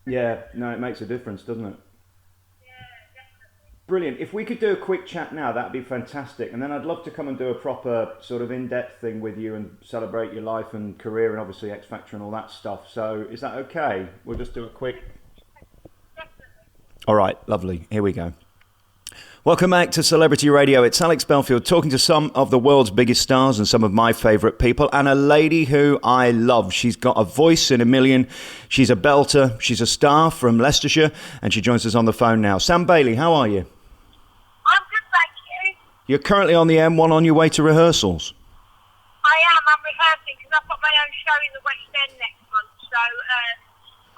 Yeah, no, it makes a difference, doesn't it? Yeah, definitely. Brilliant. If we could do a quick chat now, that'd be fantastic. And then I'd love to come and do a proper sort of in-depth thing with you and celebrate your life and career and obviously X Factor and all that stuff. So is that okay? We'll just do a quick. Definitely. All right, lovely. Here we go. Welcome back to Celebrity Radio. It's Alex Belfield talking to some of the world's biggest stars and some of my favourite people, and a lady who I love. She's got a voice in a million. She's a belter. She's a star from Leicestershire, and she joins us on the phone now. Sam Bailey, how are you? I'm good, thank you. You're currently on the M1 on your way to rehearsals. I am. I'm rehearsing because I've got my own show in the West End next month. So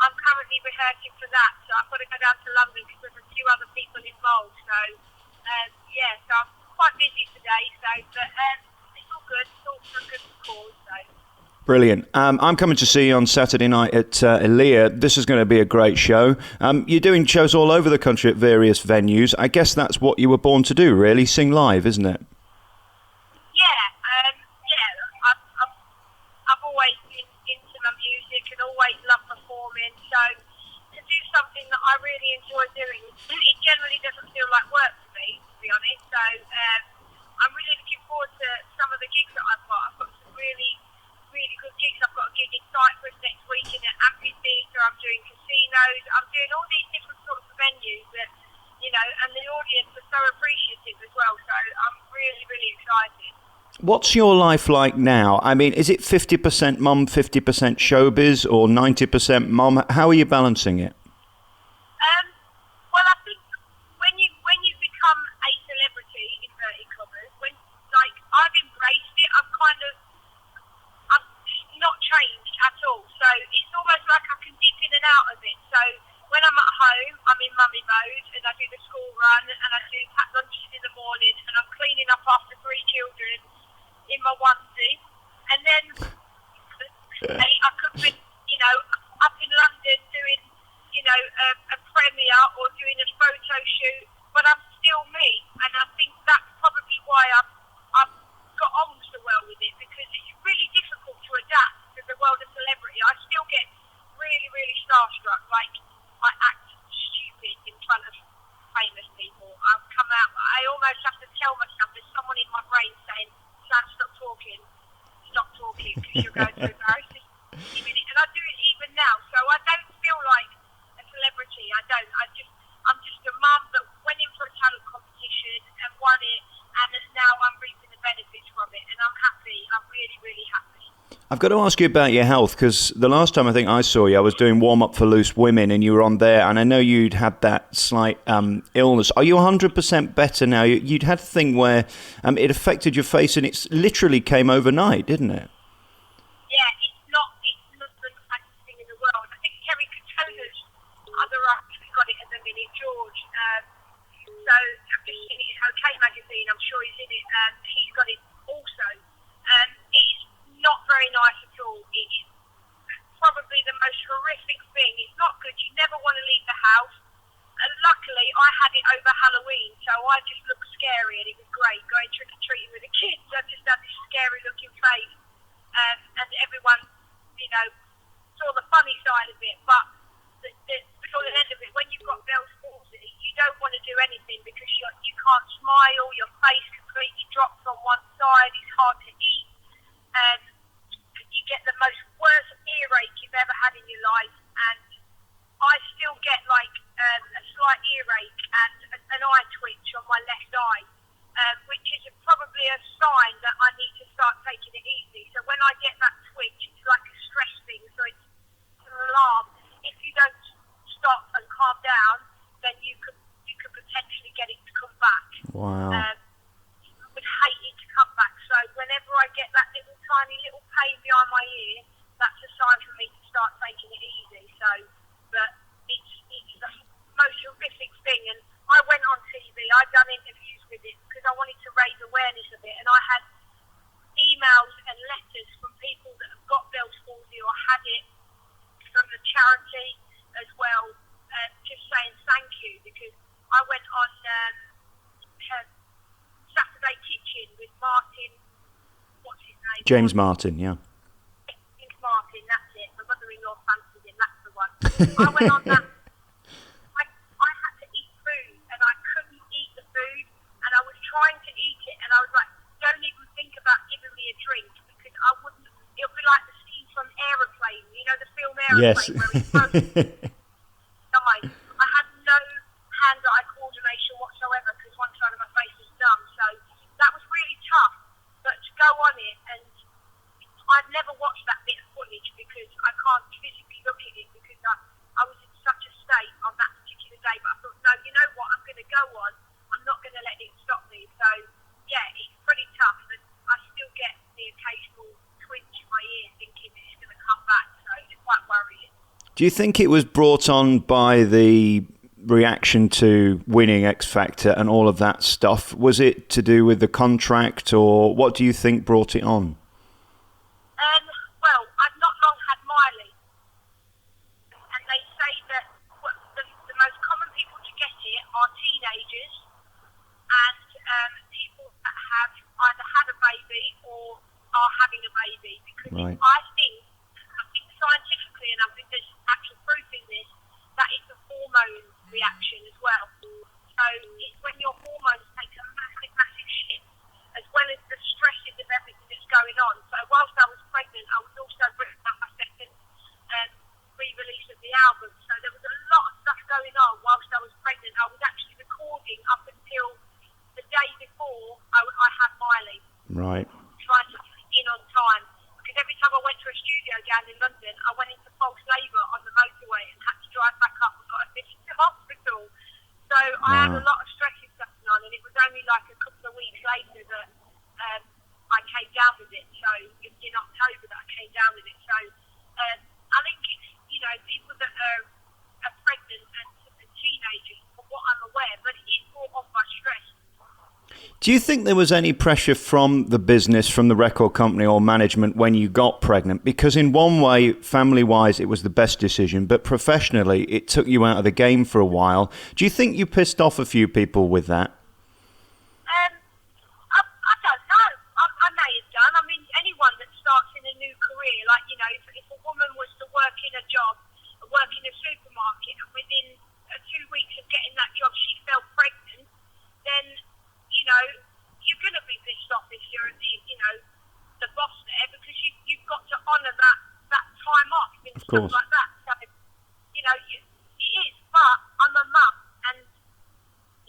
I'm currently rehearsing for that. So I've got to go down to London because there's a few other people involved. So yeah, so I'm quite busy today. So, but it's all good. It's all for a good cause. So. Brilliant. I'm coming to see you on Saturday night at Elia. This is going to be a great show. You're doing shows all over the country at various venues. I guess that's what you were born to do, really, sing live, isn't it? Yeah, yeah. I've always been into my music and always loved performing. So to do something that I really enjoy doing, it generally doesn't feel like work to me, to be honest. So I'm really looking forward to some of the gigs that I've got. I've got some really good gigs. I've got a gig in Cyprus next week in an amphitheatre. I'm doing casinos. I'm doing all these different sorts of venues that, and the audience are so appreciative as well. So I'm really, really excited. What's your life like now? I mean, is it 50% mum, 50% showbiz, or 90% mum? How are you balancing it? Um, well, I think when you become a celebrity, inverted commas, when like I've embraced it, I've not changed at all. So it's almost like I can dip in and out of it. So when I'm at home, I'm in mummy mode, and I do the school run, and I do pack lunches in the morning, and I'm cleaning up after three children in my onesie, and then I could be, up in London doing, a premiere or doing a photo shoot, but I'm still me, and I think that's probably why I've got on so well with it because it's really difficult to adapt to the world of celebrity. I still get really, really starstruck, like I act stupid in front of famous people. I've come out, I almost have to tell myself there's someone in my brain saying, Sam, stop talking, because you're going to embarrass this minute. And I do it even now, so I don't feel like a celebrity. I don't. I'm just a mum that went in for a talent competition and won it, and now I'm reaping the benefits from it, and I'm happy. I'm really, really happy. I've got to ask you about your health because the last time I think I saw you, I was doing warm up for Loose Women, and you were on there, and I know you'd had that slight illness. Are you 100% better now? You'd had a thing where it affected your face, and it literally came overnight, didn't it? Yeah, it's not the nicest thing in the world. I think Kerry Katona's other artist got it at the minute, George. So I've just seen it in OK magazine. I'm sure he's in it. He's got it also. It's not very nice at all. It's probably the most horrific thing. It's not good. You never want to leave the house. And luckily, I had it over Halloween, so I just looked scary, and it was great going trick or treating with the kids. I just had this scary looking face, and everyone, saw the funny side of it. But before the end of it, when you've got Bell's palsy, you don't want to do anything because you can't smile. Your face completely drops on one side. It's hard to eat. You get the most worst earache you've ever had in your life, and I still get like a slight earache and an eye twitch on my left eye, which is probably a sign that I need to start taking it easy. So when I get that twitch, it's like a stress thing, so it's an alarm. If you don't stop and calm down, then you could potentially get it to come back. Wow. Would hate it to come back. So whenever I get that tiny little pain behind my ear, that's a sign for me to start taking it easy. So, but it's the most horrific thing. And I went on TV. I'd done interviews with it because I wanted to raise awareness of it. And I had emails and letters from people that have got Bell's palsy or had it from the charity as well, just saying thank you because I went on Saturday Kitchen with Martin, what's his name? James Martin, yeah. James Martin, that's it. My mother-in-law fancied him, that's the one. I went on that. I had to eat food, and I couldn't eat the food, and I was trying to eat it, and I was like, don't even think about giving me a drink, because I wouldn't. It would be like the scene from Aeroplane, you know, the film Yes. Aeroplane, where he's supposed to die. I had no hand-eye coordination whatsoever, because one side of my face was numb, so that was really tough. But to go on it, and I've never watched that bit of footage, because I can't physically look at it, because I was in such a state on that particular day. But I thought, no, you know what, I'm going to go on. I'm not going to let it stop me. So, yeah, it's pretty tough. And I still get the occasional twinge in my ear thinking it's going to come back. So it's quite worrying. Do you think it was brought on by the reaction to winning X Factor and all of that stuff? Was it to do with the contract, or what do you think brought it on? Well, I've not long had Miley, and they say that the most common people to get it are teenagers and people that have either had a baby or are having a baby. Because Right. I think scientifically, and I think there's actual proof in this, that it's a hormone reaction as well. So it's when your hormones take a massive, massive shift, as well as the stresses of everything that's going on. So whilst I was pregnant, I was also bringing up my second re-release of the album. So there was a lot of stuff going on whilst I was pregnant. I was actually recording up until the day before I had Miley. Right. Trying to fit in on time. Because every time I went to a studio down in London, I went into false labour on the motorway and had to drive back up and got admitted to hospital. So I had a lot of stresses going on, and it was only like a couple of weeks later that I came down with it. So in October that I came down with it. So I think it's, you know, people that are pregnant and teenagers, from what I'm aware, but it is brought on by stress. Do you think there was any pressure from the business, from the record company or management when you got pregnant? Because in one way, family-wise, it was the best decision, but professionally, it took you out of the game for a while. Do you think you pissed off a few people with that? I don't know. I may have done. I mean, anyone that starts in a new career, like, you know, if a woman was to work in a job, work in a supermarket, and within 2 weeks of getting that job, she fell pregnant, then, you know, you're going to be pissed off if you're, you know, the boss there, because you've got to honour that time off and stuff like that. So, you know, it is. But I'm a mum, and,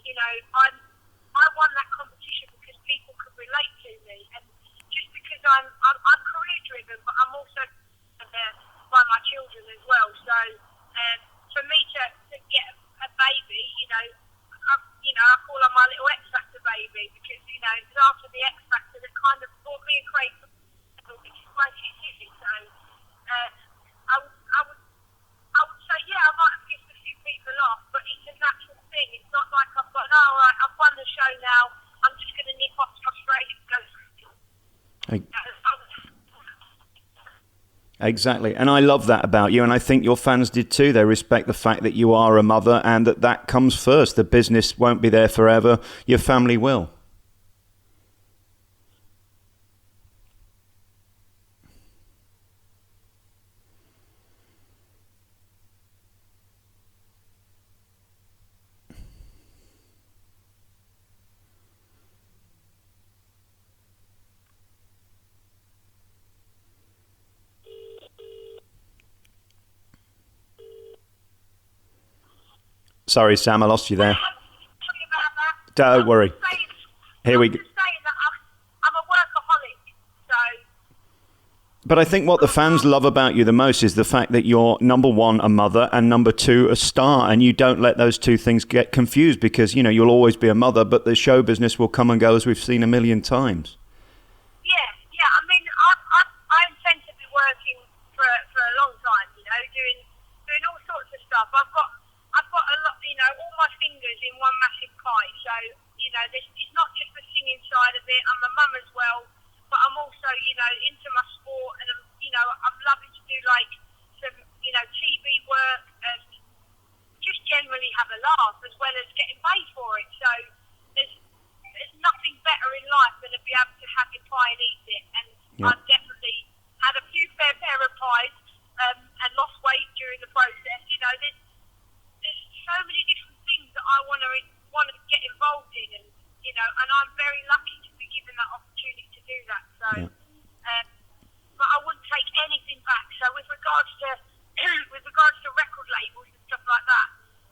you know, I won that competition because people could relate to me, and just because I'm career driven, but I'm also by my children as well. So for me to get a baby, you know, I call her my little X Factor baby, because, you know, it was after the X Factor that kind of brought me a great, which is why she's easy. So I would say, yeah, I might have pissed a few people off, but it's a natural thing. It's not like I've got, oh, all right, I've won the show now, I'm just going to nip off to Australia and go. Exactly. And I love that about you, and I think your fans did too. They respect the fact that you are a mother and that comes first. The business won't be there forever. Your family will. Sorry, Sam, I lost you there. Don't worry. Here we go. I'm a workaholic, so. But I think what the fans love about you the most is the fact that you're, number one, a mother, and number two, a star. And you don't let those two things get confused, because, you know, you'll always be a mother, but the show business will come and go, as we've seen a million times. Yeah. I mean, I intend to be working for a long time, you know, doing all sorts of stuff. I've got a lot, you know, all my fingers in one massive pie. So, you know, it's not just the singing side of it. I'm a mum as well, but I'm also, you know, into my sport, and I'm loving to do like some, you know, TV work and just generally have a laugh, as well as getting paid for it. So there's nothing better in life than to be able to have your pie and eat it. And Yep. I've definitely had a few fair pair of pies and lost weight during the process. and I'm very lucky to be given that opportunity to do that. So, but I wouldn't take anything back. So with regards to record labels and stuff like that,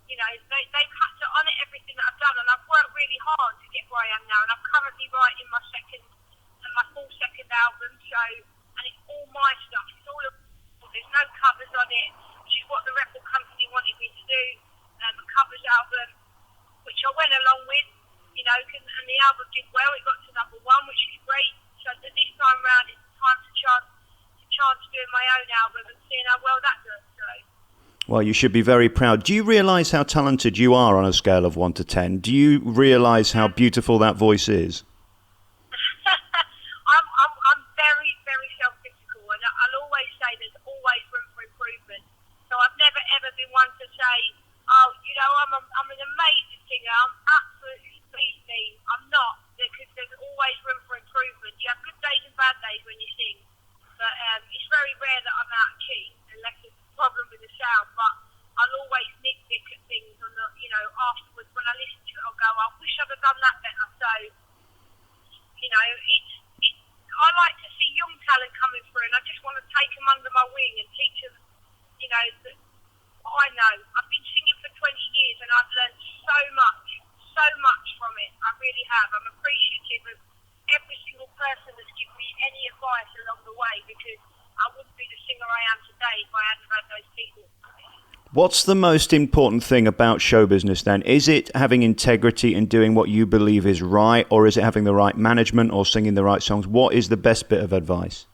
they've had to honour everything that I've done, and I've worked really hard to get where I am now. And I'm currently writing my full second album. So, and it's all my stuff. It's all there's no covers on it, which is what the record company wanted me to do. A covers album, which I went along with, and the album did well. It got to #1, which is great. So this time round, it's time to chance doing my own album and seeing how well that does. So. Well, you should be very proud. Do you realise how talented you are on a scale of 1 to 10? Do you realise how beautiful that voice is? I'm very, very self-critical, and I'll always say there's always room for improvement. So I've never ever been one to say, I'm an amazing singer. I'm absolutely pleased. I'm not, because there's always room for improvement. You have good days and bad days when you sing, but it's very rare that I'm out of key unless there's a problem with the sound. But I'll always nitpick at things on the, afterwards when I listen to it, I'll go, I wish I'd have done that better. So, I like to see young talent coming through, and I just want to take them under my wing and teach them, that I know. I've been singing for 20 years and I've learned so much from it. I really have. I'm appreciative of every single person that's given me any advice along the way, because I wouldn't be the singer I am today if I hadn't had those people. What's the most important thing about show business then? Is it having integrity and doing what you believe is right, or is it having the right management or singing the right songs? What is the best bit of advice?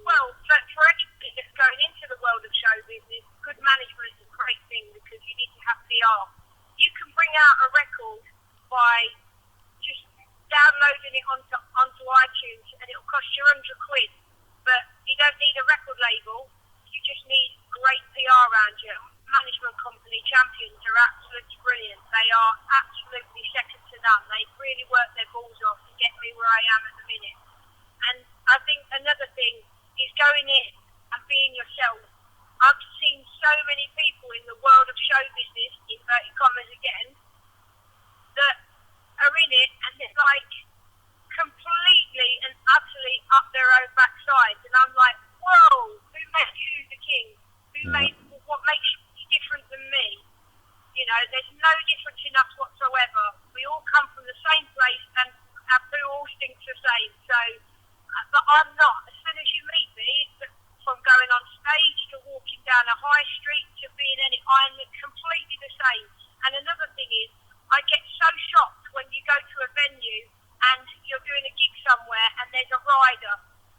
Well, for anybody that's going into the world of show business, good management is a great thing, because you need to have PR. You can bring out a record by just downloading it onto iTunes, and it'll cost you £100, but you don't need a record label. You just need great PR around you. Management company Champions are absolutely brilliant. They are absolutely second to none. They really work their balls off to get me where I am at the minute. And I think another thing is going in and being yourself. I've seen so many people in the world of show business, inverted commas again, that are in it and they're like completely and utterly up their own backsides. And I'm like, whoa, who made you the king? What makes you different than me? There's no difference in us whatsoever. We all come from the same place, and our poo all stinks the same. So, but I'm not. As soon as you meet me, from going on stage to walking down a high street to being I'm completely the same. And another thing is, I get so shocked when you go to a venue and you're doing a gig somewhere and there's a rider.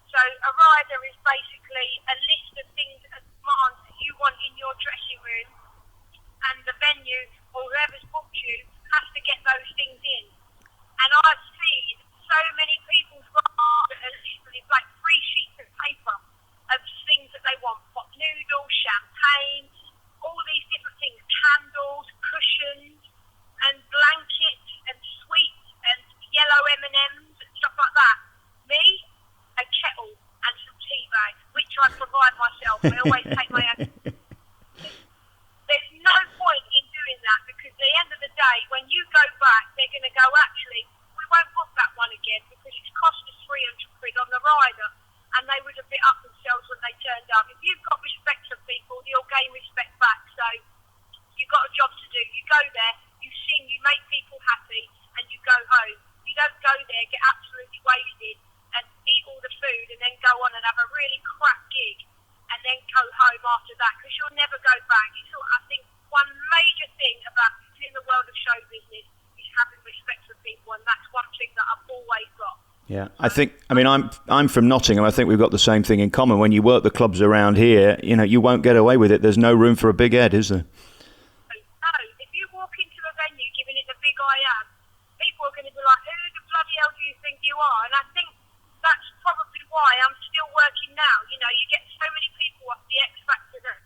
So a rider is basically a list of things and demands that you want in your dressing room, and the venue or whoever's booked you has to get those things in. And I've seen so many people's riders that are literally like 3 sheets of paper of things that they want: hot noodles, champagne, all these different things, candles, cushions, and blankets, and sweets, and yellow M&Ms and stuff like that. Me, a kettle and some tea bags, which I provide myself. I always take my own. There's no point in doing that, because at the end of the day, when you go back, they're going to go, actually, we won't book that one again because it's cost us £300 on the rider, and they would have bit up themselves when they turned up. If you've got respect for people, you'll gain respect back. So you've got a job to do. You go there, you sing, you make people happy, and you go home. You don't go there, get absolutely wasted, and eat all the food, and then go on and have a really crap gig, and then go home after that, because you'll never go back. I think one major thing about in the world of show business is having respect for people, and that's one thing that I've always got. Yeah, I'm from Nottingham. I think we've got the same thing in common. When you work the clubs around here, you won't get away with it. There's no room for a big head, is there? No, if you walk into a venue giving it the big I am, people are going to be like, who the bloody hell do you think you are? And I think that's probably why I'm still working now. You get so many people off the X Factor that,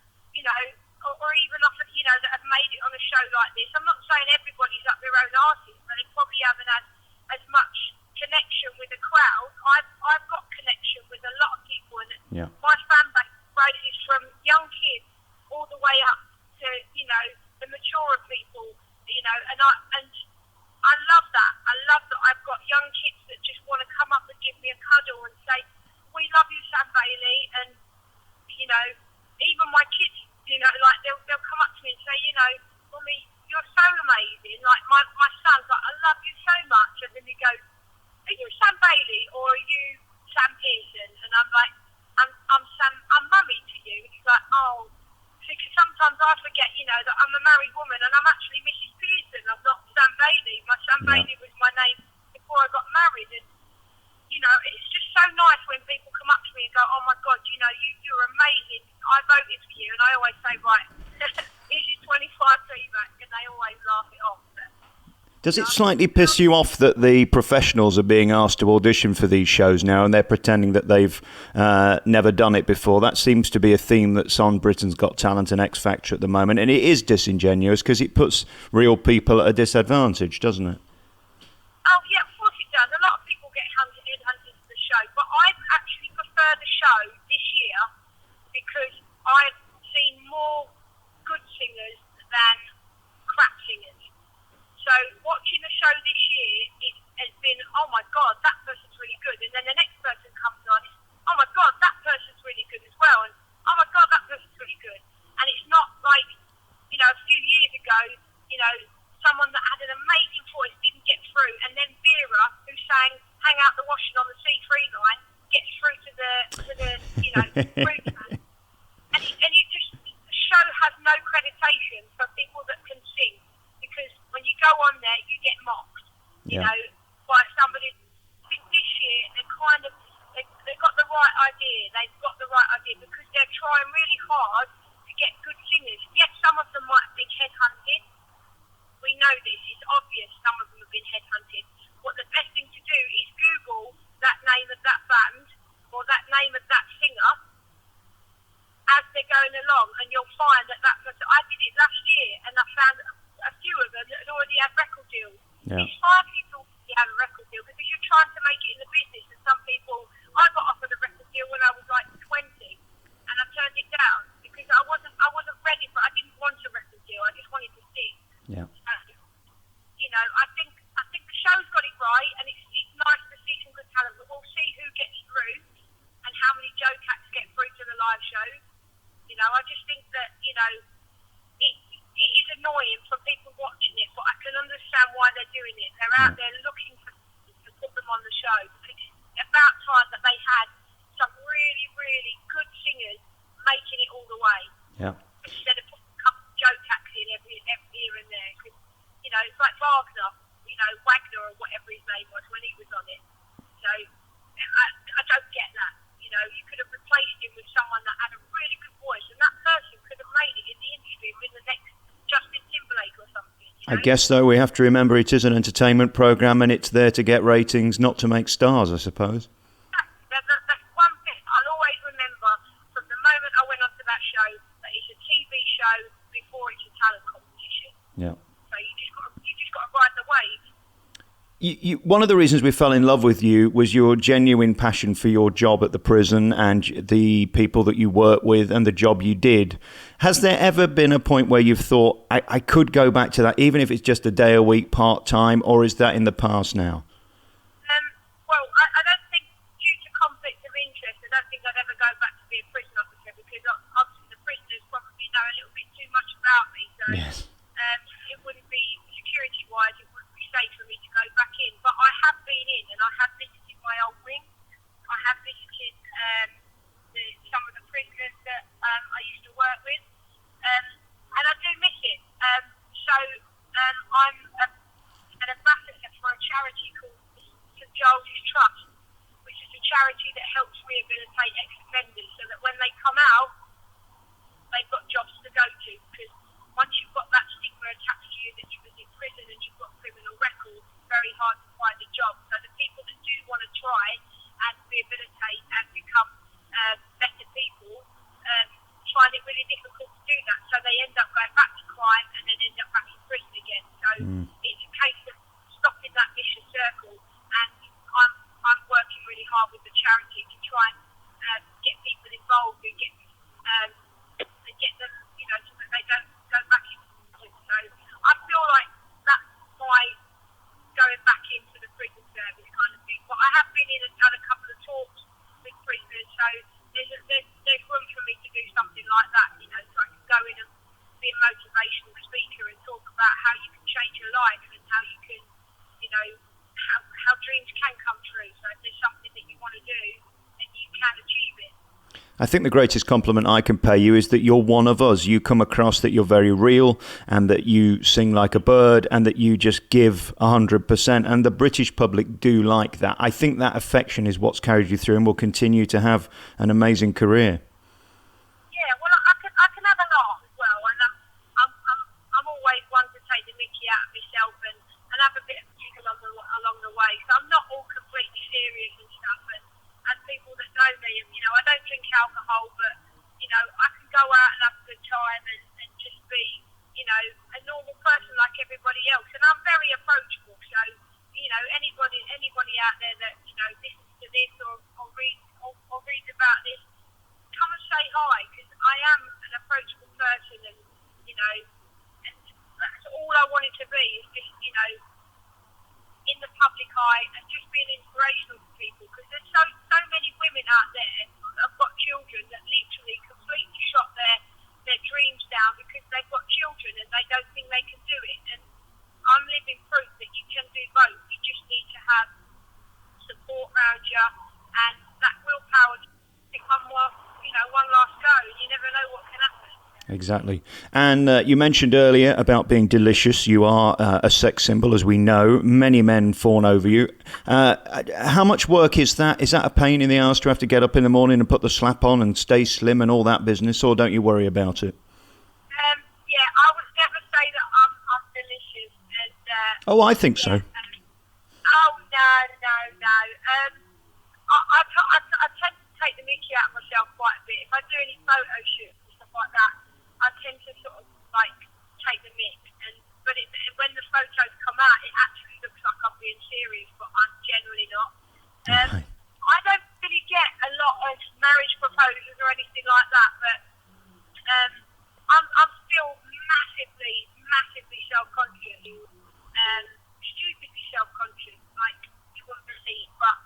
or even off, that have made it on a show like this. I'm not saying everybody's up their own artist, but they probably haven't had as much connection with the crowd. I've got connection with a lot of people, and my fan base ranges from young kids all the way up to, the mature people, and I love that. know, even my kids, you know, like they'll come up to me and say, you know, Mummy, you're so amazing. Like my son's like, I love you so much. And then he goes, are you Sam Bailey or are you Sam Pearson? And I'm like, I'm Mummy to you. And he's like, oh, because sometimes I forget, you know, that I'm a married woman and I'm actually Mrs. Pearson. I'm not Sam Bailey. My Sam Bailey was my name before I got married. And, you know, it's just so nice when people come up to me and go, oh my God, you know, you're amazing. I voted for you. And I always say, right, here's your 25p back. And they always laugh it off. Does it slightly piss you off that the professionals are being asked to audition for these shows now and they're pretending that they've never done it before? That seems to be a theme that's on Britain's Got Talent and X Factor at the moment. And it is disingenuous because it puts real people at a disadvantage, doesn't it? Oh, yeah, of course it does. A lot of people get hunted to the show. But I actually prefer the show this year because I've seen more good singers than crap singers. So watching the show this year has been, oh my God, that person's really good. And then the next person comes on, it's, oh my God, that person's really good as well. And oh my God, that person's really good. And it's not like, you know, a few years ago, you know, someone that had an amazing voice didn't get through. And then Vera, who sang Hang Out the Washing on the C3 line, gets through to the you know, root man. And you just, the show has no creditation for people that can sing. Because when you go on there, you get mocked, you know, by somebody. I think this year they've got the right idea. They've got the right idea because they're trying really hard to get good singers. Yes, some of them might have been headhunted. We know this. It's obvious some of them have been headhunted. What the best thing to do is Google that name of that band or that name of that singer as they're going along, and you'll find that person. I did it last year, and I found a few of them that had already had record deals. Yeah. It's fine if you have a record deal because you're trying to make it in the business. And some people, I got offered a record deal when I was like 20, and I turned it down because I wasn't ready for. I didn't want a record deal. I just wanted to sing. Yeah. You know, I think the show's got it right, and it's nice to see some good talent. But we'll see who gets through and how many joke acts get through to the live shows. You know, I just think that, you know, it is annoying for people watching it, but I can understand why they're doing it. They're out there looking to put them on the show. It's about time that they had some really, really good singers making it all the way. Yeah. Instead of putting a couple of joke acts in every here and there. Cause, you know, it's like Wagner, you know, Wagner or whatever his name was when he was on it. So I don't get that. You know, you could have replaced him with someone that had a really good voice, and that person could have made it in the industry with the next Justin Timberlake or something. You know? I guess, though, we have to remember it is an entertainment programme and it's there to get ratings, not to make stars, I suppose. That's one thing I'll always remember from the moment I went onto that show, that it's a TV show before it's a talent competition. Yeah. So you just got to ride the wave. One of the reasons we fell in love with you was your genuine passion for your job at the prison and the people that you work with and the job you did. Has there ever been a point where you've thought, I could go back to that, even if it's just a day a week, part-time, or is that in the past now? Well, I don't think, due to conflict of interest, I don't think I'd ever go back to be a prison officer because obviously the prisoners probably know a little bit too much about me. So Yes. It wouldn't be, security-wise, it wouldn't be safe for me to go back in. But I have been in and I have visited my old wing. I have visited some of the prisoners that I used to work with. And I do miss it. I'm an ambassador for a charity called St Giles's Trust, which is a charity that helps rehabilitate ex-offenders so that when they come out, they've got jobs to go to. Because once you've got that stigma attached to you that you was in prison and you've got criminal records, it's very hard to find a job. So the people that do want to try and rehabilitate and become better people find it really difficult to do that. So they end up going back to crime and then end up back in prison again. So it's a case of stopping that vicious circle. And I'm working really hard with the charity to try and get people involved and get them, you know, so that they don't go back into prison. So I feel like that's my going back into the prison service kind of thing. But I have been in and done a couple of talks with prisoners, so there's room for me to do I think the greatest compliment I can pay you is that you're one of us. You come across that you're very real and that you sing like a bird and that you just give 100%. And the British public do like that. I think that affection is what's carried you through and will continue to have an amazing career. Yeah, well, I can have a laugh as well, and I'm always one to take the mickey out of myself and have a bit of kick along the way. So I'm not all completely serious and stuff. And people that know me, I don't drink alcohol, but I can go out and have a good time and just be, a normal person like everybody else. And I'm very approachable. So, anybody out there that listens to this or reads about this, come and say hi, because I am an approachable person, and and that's all I wanted to be, is just in the public eye and just being inspirational to people, because there's so many women out there that have got children that literally completely shot their dreams down because they've got children and they don't think they can do it. And I'm living proof that you can do both. You just need to have support around you and that willpower to pick one last go. You never know what can happen. Exactly. And you mentioned earlier about being delicious. You are a sex symbol, as we know. Many men fawn over you. How much work is that? Is that a pain in the arse to have to get up in the morning and put the slap on and stay slim and all that business, or don't you worry about it? Yeah, I would never say that I'm delicious. And, I think so. No. I tend to take the mickey out of myself quite a bit. If I do any photo shoots and stuff like that, I tend to sort of take the mick, but when the photos come out, it actually looks like I'm being serious, but I'm generally not. I don't really get a lot of marriage proposals or anything like that, but I'm still massively self-conscious, stupidly self-conscious, like you wouldn't believe. But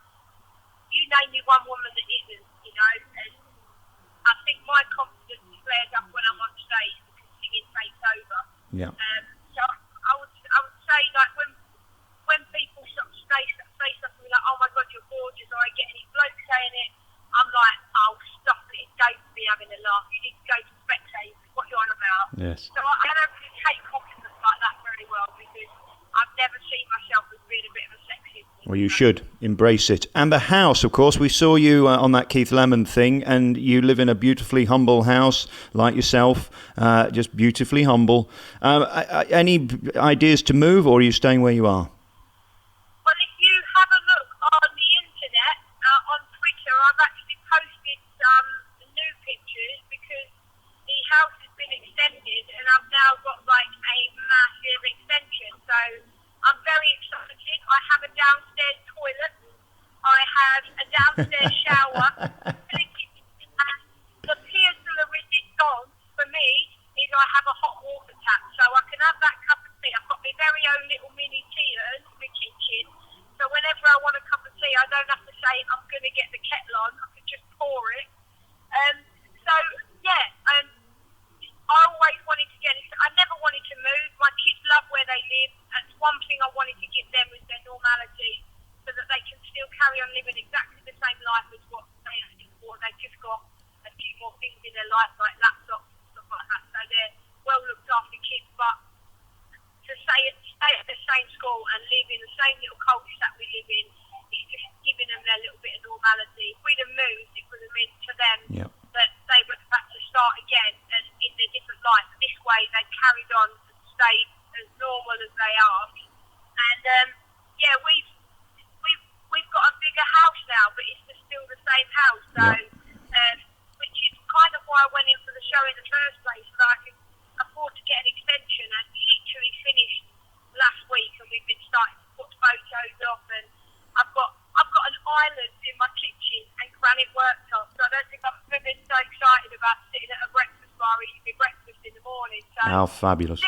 you name me one woman that isn't, and I think my confidence flares up when I'm on stage because singing takes over. Yeah. So I would say, like, when people sort of say something like, "Oh my God, you're gorgeous," or I get any bloke saying it, I'm like, "Oh, stop it! Don't be having a laugh. You need to go to spectate what you're on about." Yes. So I don't really take compliments like that very well because I've never seen myself as being a bit of a sexist. Well, you should embrace it. And the house, of course, we saw you on that Keith Lemon thing, and you live in a beautifully humble house like yourself, just beautifully humble. Any ideas to move, or are you staying where you are? Well, if you have a look on the internet, on Twitter, I've actually posted some new pictures because the house has been extended and I've now got like a massive extension. So I'm very excited. I have a downstairs toilet. I have a downstairs shower. And the pièce de la résistance for me is I have a hot water tap. So I can have that cup of tea. I've got my very own little mini tea urn in my kitchen. So whenever I want a cup of tea, I don't have to say I'm going to get the kettle on. I can just pour it. I always wanted to get it. I never wanted to move. My kids love where they live. That's one thing I wanted to give them is their normality so that they can still carry on living exactly the same life as what they had before. They've just got a few more things in their life like laptops and stuff like that. So they're well looked after kids. But to stay at the same school and live in the same little culture that we live in is just giving them their little bit of normality. If we'd have moved, it would have meant to them that they would have had to start again and in their different life. This way, they've carried on and stayed as normal as they are. And we've got a bigger house now, but it's still the same house. So, which is kind of why I went in for the show in the first place, so that I could afford to get an extension. And literally finished last week, and we've been starting to put photos off. And I've got an island in my kitchen and granite worktops. So I don't think I've ever been so excited about sitting at a breakfast bar eating my breakfast in the morning. So how fabulous!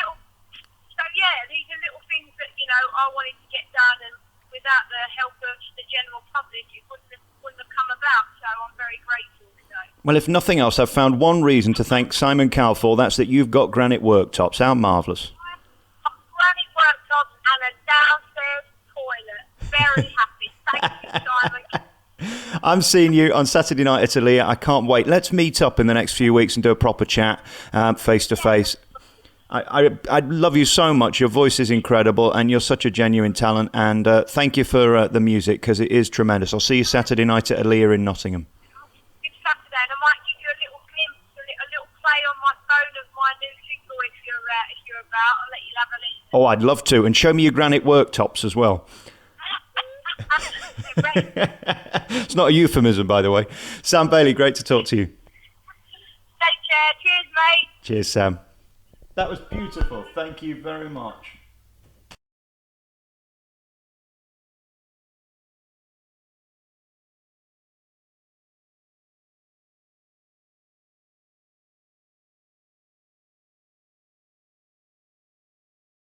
These are little things that I wanted to get done, and without the help of the general public, it wouldn't have come about. So I'm very grateful. So. Well, if nothing else, I've found one reason to thank Simon Cowell for. That's that you've got granite worktops. How marvellous! Granite worktops and a downstairs toilet. Very happy. Thank you, Simon. I'm seeing you on Saturday night at Aaliyah. I can't wait. Let's meet up in the next few weeks and do a proper chat, face to face. I love you so much. Your voice is incredible, and you're such a genuine talent. And thank you for the music, because it is tremendous. I'll see you Saturday night at Aaliyah in Nottingham. It's Saturday, and I might give you a little glimpse, a little play on my phone of my new single if you're about. I'll let you have a listen. Oh, I'd love to. And show me your granite worktops as well. It's not a euphemism, by the way. Sam Bailey, great to talk to you. Take care. Cheers, mate. Cheers, Sam. That was beautiful. Thank you very much.